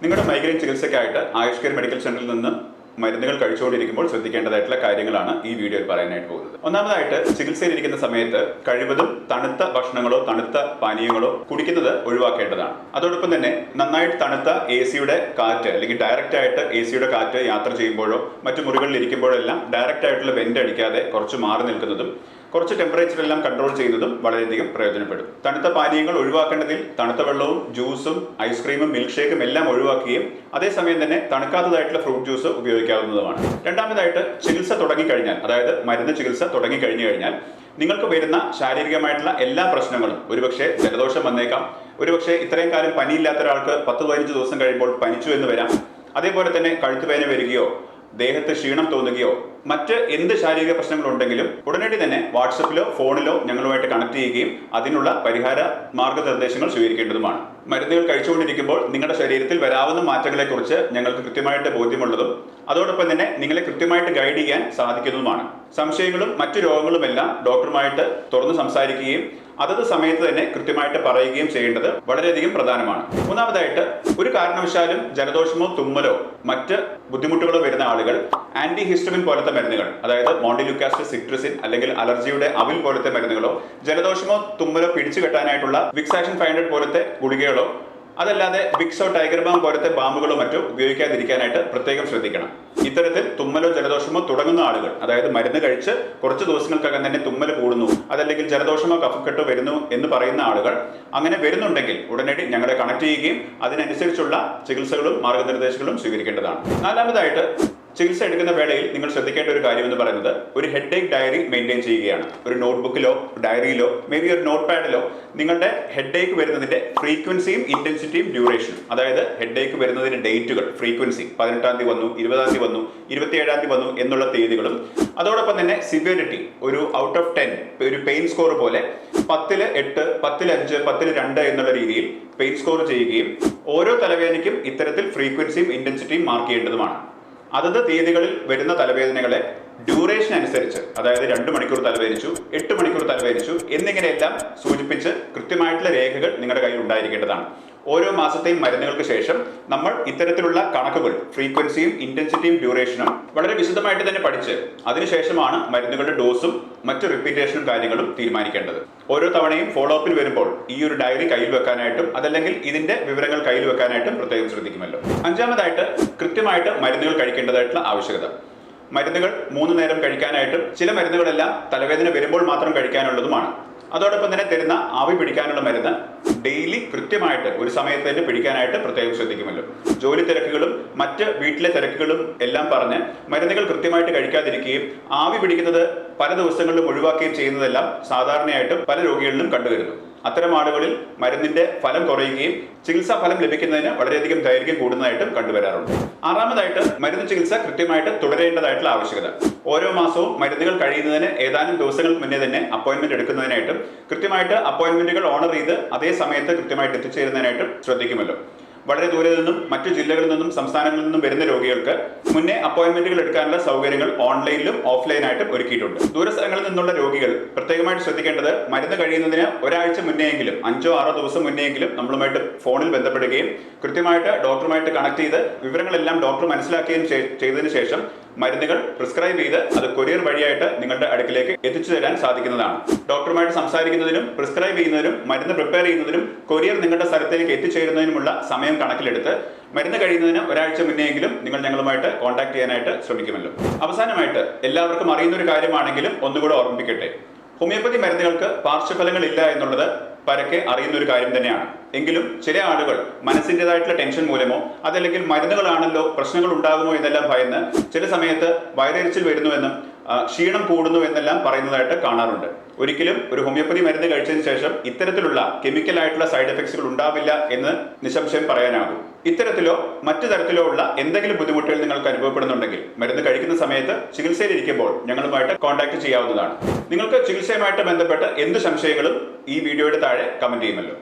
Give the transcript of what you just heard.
നിങ്ങളുടെ migraine ചികിത്സയ്ക്കായിട്ട് Ayush care medical സെന്ററിൽ നിന്ന് മരുന്നുകൾ കഴിച്ചുകൊണ്ടിരിക്കുമ്പോൾ ശ്രദ്ധിക്കേണ്ടതായിട്ടുള്ള കാര്യങ്ങളാണ് ഈ വീഡിയോയിൽ പറയാനായിട്ട് പോകുന്നത്. ഒന്നാമതായിട്ട്, ചികിത്സയിലിരിക്കുന്ന സമയത്ത് കഴിവതും തണുത്ത ഭക്ഷണങ്ങളോ തണുത്ത പാനീയങ്ങളോ കുടിക്കുന്നത് ഒഴിവാക്കേണ്ടതാണ്. അതോടൊപ്പം തന്നെ നന്നായിട്ട് തണുത്ത സിയുടെ കാറ്റ് അല്ലെങ്കിൽ ഡയറക്റ്റ് ആയിട്ട് സിയുടെ കാറ്റ് യാത്ര ചെയ്യുമ്പോഴോ മറ്റു മുറികളിൽ ഇരിക്കുമ്പോഴോ എല്ലാം ഡയറക്റ്റ് ആയിട്ടുള്ള വെന്റ് അടിക്കാതെ കുറച്ച് മാറി നിൽക്കുന്നതും കുറച്ച് ടെമ്പറേച്ചർ എല്ലാം കൺട്രോൾ ചെയ്യുന്നതും വളരെയധികം പ്രയോജനപ്പെടും. തണുത്ത പാനീയങ്ങൾ ഒഴിവാക്കേണ്ടതിൽ തണുത്ത വെള്ളവും ജ്യൂസും ഐസ്ക്രീമും മിൽക്ക് ഷേക്കും എല്ലാം ഒഴിവാക്കുകയും അതേസമയം തന്നെ തണുക്കാത്തതായിട്ടുള്ള ഫ്രൂട്ട് ജ്യൂസ് ഉപയോഗിക്കാവുന്നതുമാണ്. രണ്ടാമതായിട്ട്, ചികിത്സ തുടങ്ങിക്കഴിഞ്ഞാൽ, അതായത് മരുന്ന് ചികിത്സ തുടങ്ങിക്കഴിഞ്ഞു കഴിഞ്ഞാൽ നിങ്ങൾക്ക് വരുന്ന ശാരീരികമായിട്ടുള്ള എല്ലാ പ്രശ്നങ്ങളും, ഒരുപക്ഷെ ജലദോഷം വന്നേക്കാം, ഒരുപക്ഷെ ഇത്രയും കാലം പനിയില്ലാത്ത ഒരാൾക്ക് 10-15 ദിവസം കഴിയുമ്പോൾ പനിച്ചു എന്ന് വരാം, അതേപോലെ തന്നെ കഴുത്തുവേദന വരികയോ ദേഹത്ത് ക്ഷീണം തോന്നുകയോ മറ്റ് എന്ത് ശാരീരിക പ്രശ്നങ്ങളുണ്ടെങ്കിലും ഉടനടി തന്നെ വാട്സപ്പിലോ ഫോണിലോ ഞങ്ങളുമായിട്ട് കണക്ട് ചെയ്യുകയും അതിനുള്ള പരിഹാര മാർഗനിർദ്ദേശങ്ങൾ സ്വീകരിക്കേണ്ടതുമാണ്. മരുന്നുകൾ കഴിച്ചുകൊണ്ടിരിക്കുമ്പോൾ നിങ്ങളുടെ ശരീരത്തിൽ വരാവുന്ന മാറ്റങ്ങളെക്കുറിച്ച് ഞങ്ങൾക്ക് കൃത്യമായിട്ട് ബോധ്യമുള്ളതും അതോടൊപ്പം തന്നെ നിങ്ങളെ കൃത്യമായിട്ട് ഗൈഡ് ചെയ്യാൻ സാധിക്കുന്നതുമാണ്. സംശയങ്ങളും മറ്റു രോഗങ്ങളുമെല്ലാം ഡോക്ടറുമായിട്ട് തുറന്ന് സംസാരിക്കുകയും അതത് സമയത്ത് തന്നെ കൃത്യമായിട്ട് പറയുകയും ചെയ്യേണ്ടത് വളരെയധികം പ്രധാനമാണ്. മൂന്നാമതായിട്ട്, ഒരു കാരണവശാലും ജലദോഷമോ തുമ്മലോ മറ്റ് ബുദ്ധിമുട്ടുകളോ വരുന്ന ആളുകൾ ആന്റി ഹിസ്റ്റമിൻ പോലത്തെ മരുന്നുകൾ, അതായത് മോണ്ടിലുക്കാസ്റ്റ്, സിട്രസിൻ അല്ലെങ്കിൽ അലർജിയുടെ അവിൽ പോലത്തെ മരുന്നുകളോ ജലദോഷമോ തുമ്മലോ പിടിച്ചു കെട്ടാനായിട്ടുള്ള വിക്സാക്ഷൻ 500 പോലത്തെ ഗുളികകളോ അതല്ലാതെ വിക്സോ ടൈഗർ ബാം പോലത്തെ ബാമുകളോ മറ്റോ ഉപയോഗിക്കാതിരിക്കാനായിട്ട് പ്രത്യേകം ശ്രദ്ധിക്കണം. ഇത്തരത്തിൽ തുമ്മലോ ജലദോഷമോ തുടങ്ങുന്ന ആളുകൾ, അതായത് മരുന്ന് കഴിച്ച് കുറച്ച് ദിവസങ്ങൾക്കകം തന്നെ തുമ്മൽ കൂടുന്നു, അതല്ലെങ്കിൽ ജലദോഷമോ കഫക്കെട്ടോ വരുന്നു എന്ന് പറയുന്ന ആളുകൾ അങ്ങനെ വരുന്നുണ്ടെങ്കിൽ ഉടനടി ഞങ്ങളെ കണക്ട് ചെയ്യുകയും അതിനനുസരിച്ചുള്ള ചികിത്സകളും മാർഗനിർദ്ദേശങ്ങളും സ്വീകരിക്കേണ്ടതാണ്. നാലാമതായിട്ട്, ചികിത്സ എടുക്കുന്ന വേളയിൽ നിങ്ങൾ ശ്രദ്ധിക്കേണ്ട ഒരു കാര്യം എന്ന് പറയുന്നത് ഒരു ഹെഡേക്ക് ഡയറി മെയിൻറ്റെയിൻ ചെയ്യുകയാണ്. ഒരു നോട്ട്ബുക്കിലോ ഡയറിയിലോ മേ ബി ഒരു നോട്ട് പാഡിലോ നിങ്ങളുടെ ഹെഡേക്ക് വരുന്നതിന്റെ ഫ്രീക്വൻസിയും ഇന്റൻസിറ്റിയും ഡ്യൂറേഷനും, അതായത് ഹെഡേക്ക് വരുന്നതിന്റെ ഡേറ്റുകൾ, ഫ്രീക്വൻസി 18-ാം തീയതി വന്നു, 20-ാം തീയതി വന്നു, 27-ാം തീയതി വന്നു എന്നുള്ള തീയതികളും അതോടൊപ്പം തന്നെ സിവിയറിറ്റി, ഒരു ഔട്ട് ഓഫ് 10 ഒരു പെയിൻ സ്കോർ പോലെ 10-ൽ 8, 10-ൽ 5, 10-ൽ 2 എന്നുള്ള രീതിയിൽ പെയിൻ സ്കോർ ചെയ്യുകയും ഓരോ തലവേദനയ്ക്കും ഇത്തരത്തിൽ ഫ്രീക്വൻസിയും ഇന്റൻസിറ്റിയും മാർക്ക് ചെയ്യേണ്ടതുമാണ്. അതത് തീയതികളിൽ വരുന്ന തലവേദനകളെ ഡ്യൂറേഷൻ അനുസരിച്ച്, അതായത് 2 മണിക്കൂർ തലവേദനിച്ചു, 8 മണിക്കൂർ തലവേദനിച്ചു എന്നിങ്ങനെയെല്ലാം സൂചിപ്പിച്ച് കൃത്യമായിട്ടുള്ള രേഖകൾ നിങ്ങളുടെ കയ്യിൽ ഉണ്ടായിരിക്കേണ്ടതാണ്. ഓരോ മാസത്തെയും മരുന്നുകൾക്ക് ശേഷം നമ്മൾ ഇത്തരത്തിലുള്ള കണക്കുകൾ, ഫ്രീക്വൻസിയും ഇന്റൻസിറ്റിയും ഡ്യൂറേഷനും വളരെ വിശദമായിട്ട് തന്നെ പഠിച്ച് അതിനുശേഷമാണ് മരുന്നുകളുടെ ഡോസും മറ്റു റിപ്പീറ്റേഷനും കാര്യങ്ങളും തീരുമാനിക്കേണ്ടത്. ഓരോ തവണയും ഫോളോ അപ്പിൽ വരുമ്പോൾ ഈ ഒരു ഡയറി കയ്യിൽ വെക്കാനായിട്ടും അതല്ലെങ്കിൽ ഇതിന്റെ വിവരങ്ങൾ കയ്യിൽ വെക്കാനായിട്ടും പ്രത്യേകം ശ്രദ്ധിക്കുമല്ലോ. അഞ്ചാമതായിട്ട്, കൃത്യമായിട്ട് മരുന്നുകൾ കഴിക്കേണ്ടതായിട്ടുള്ള ആവശ്യകത. മരുന്നുകൾ 3 നേരം കഴിക്കാനായിട്ടും ചില മരുന്നുകളെല്ലാം തലവേദന വരുമ്പോൾ മാത്രം കഴിക്കാനുള്ളതുമാണ്. അതോടൊപ്പം തന്നെ തരുന്ന ആവി പിടിക്കാനുള്ള മരുന്ന് ഡെയിലി കൃത്യമായിട്ട് ഒരു സമയത്ത് തന്നെ പിടിക്കാനായിട്ട് പ്രത്യേകം ശ്രദ്ധിക്കുമല്ലോ. ജോലി തിരക്കുകളും മറ്റ് വീട്ടിലെ തിരക്കുകളും എല്ലാം പറഞ്ഞ് മരുന്നുകൾ കൃത്യമായിട്ട് കഴിക്കാതിരിക്കുകയും ആവി പിടിക്കുന്നത് പല ദിവസങ്ങളിലും ഒഴിവാക്കുകയും ചെയ്യുന്നതെല്ലാം സാധാരണയായിട്ട് പല രോഗികളിലും കണ്ടുവരുന്നു. അത്തരം ആളുകളിൽ മരുന്നിന്റെ ഫലം കുറയുകയും ചികിത്സാ ഫലം ലഭിക്കുന്നതിന് വളരെയധികം ദൈർഘ്യം കൂടുന്നതായിട്ടും കണ്ടുവരാറുണ്ട്. ആറാമതായിട്ട്, മരുന്ന് ചികിത്സ കൃത്യമായിട്ട് തുടരേണ്ടതായിട്ടുള്ള ആവശ്യകത. ഓരോ മാസവും മരുന്നുകൾ കഴിയുന്നതിന് ഏതാനും ദിവസങ്ങൾക്ക് മുന്നേ തന്നെ അപ്പോയിന്റ്മെന്റ് എടുക്കുന്നതിനായിട്ടും കൃത്യമായിട്ട് അപ്പോയിന്റ്മെന്റുകൾ ഓണർ ചെയ്ത് അതേ സമയത്ത് കൃത്യമായിട്ട് എത്തിച്ചേരുന്നതിനായിട്ടും ശ്രദ്ധിക്കുമല്ലോ. വളരെ ദൂരെ നിന്നും മറ്റു ജില്ലകളിൽ നിന്നും സംസ്ഥാനങ്ങളിൽ നിന്നും വരുന്ന രോഗികൾക്ക് മുന്നേ അപ്പോയിന്റ്മെന്റുകൾ എടുക്കാനുള്ള സൗകര്യങ്ങൾ ഓൺലൈനിലും ഓഫ്ലൈനായിട്ടും ഒരുക്കിയിട്ടുണ്ട്. ദൂരസ്ഥലങ്ങളിൽ നിന്നുള്ള രോഗികൾ പ്രത്യേകമായിട്ട് ശ്രദ്ധിക്കേണ്ടത് മരുന്ന് കഴിയുന്നതിന് ഒരാഴ്ച മുന്നെയെങ്കിലും 5-6 ദിവസം മുന്നെയെങ്കിലും നമ്മളുമായിട്ട് ഫോണിൽ ബന്ധപ്പെടുകയും കൃത്യമായിട്ട് ഡോക്ടറുമായിട്ട് കണക്ട് ചെയ്ത് വിവരങ്ങളെല്ലാം ഡോക്ടർ മനസ്സിലാക്കുകയും ചെയ്തതിനു ശേഷം മരുന്നുകൾ പ്രിസ്ക്രൈബ് ചെയ്ത് അത് കൊറിയർ വഴിയായിട്ട് നിങ്ങളുടെ അടുക്കിലേക്ക് എത്തിച്ചു തരാൻ സാധിക്കുന്നതാണ്. ഡോക്ടറുമായിട്ട് സംസാരിക്കുന്നതിനും പ്രിസ്ക്രൈബ് ചെയ്യുന്നതിനും മരുന്ന് പ്രിപ്പയർ ചെയ്യുന്നതിനും കൊറിയർ നിങ്ങളുടെ സ്ഥലത്തേക്ക് എത്തിച്ചേരുന്നതിനുമുള്ള സമയം കണക്കിലെടുത്ത് മരുന്ന് കഴിയുന്നതിന് ഒരാഴ്ച മുന്നെയെങ്കിലും നിങ്ങൾ ഞങ്ങളുമായിട്ട് കോൺടാക്ട് ചെയ്യാനായിട്ട് ശ്രമിക്കുമല്ലോ. അവസാനമായിട്ട്, എല്ലാവർക്കും അറിയുന്ന ഒരു കാര്യമാണെങ്കിലും ഒന്നുകൂടെ ഓർമ്മിപ്പിക്കട്ടെ. ഹോമിയോപ്പതി മരുന്നുകൾക്ക് പാർശ്വഫലങ്ങൾ ഇല്ല എന്നുള്ളത് പരക്കെ അറിയുന്ന ഒരു കാര്യം തന്നെയാണ്. എങ്കിലും ചില ആളുകൾ മനസ്സിൻ്റെതായിട്ടുള്ള ടെൻഷൻ മൂലമോ അതല്ലെങ്കിൽ മരുന്നുകളാണല്ലോ പ്രശ്നങ്ങൾ ഉണ്ടാകുമോ എന്നെല്ലാം ഭയന്ന് ചില സമയത്ത് വയറെരിച്ചിൽ വരുന്നുവെന്നും ക്ഷീണം കൂടുന്നു എന്നെല്ലാം പറയുന്നതായിട്ട് കാണാറുണ്ട്. ഒരിക്കലും ഒരു ഹോമിയോപ്പതി മരുന്ന് കഴിച്ചതിന് ശേഷം ഇത്തരത്തിലുള്ള കെമിക്കലായിട്ടുള്ള സൈഡ് എഫക്ട്സുകൾ ഉണ്ടാവില്ല എന്ന് നിസ്സംശയം പറയാനാകും. ഇത്തരത്തിലോ മറ്റു തരത്തിലോ ഉള്ള എന്തെങ്കിലും ബുദ്ധിമുട്ടുകൾ നിങ്ങൾക്ക് അനുഭവപ്പെടുന്നുണ്ടെങ്കിൽ മരുന്ന് കഴിക്കുന്ന സമയത്ത് ചികിത്സയിലിരിക്കുമ്പോൾ ഞങ്ങളുമായിട്ട് കോൺടാക്ട് ചെയ്യാവുന്നതാണ്. നിങ്ങൾക്ക് ചികിത്സയുമായിട്ട് ബന്ധപ്പെട്ട് എന്ത് സംശയങ്ങളും ഈ വീഡിയോയുടെ താഴെ കമന്റ് ചെയ്യുമല്ലോ.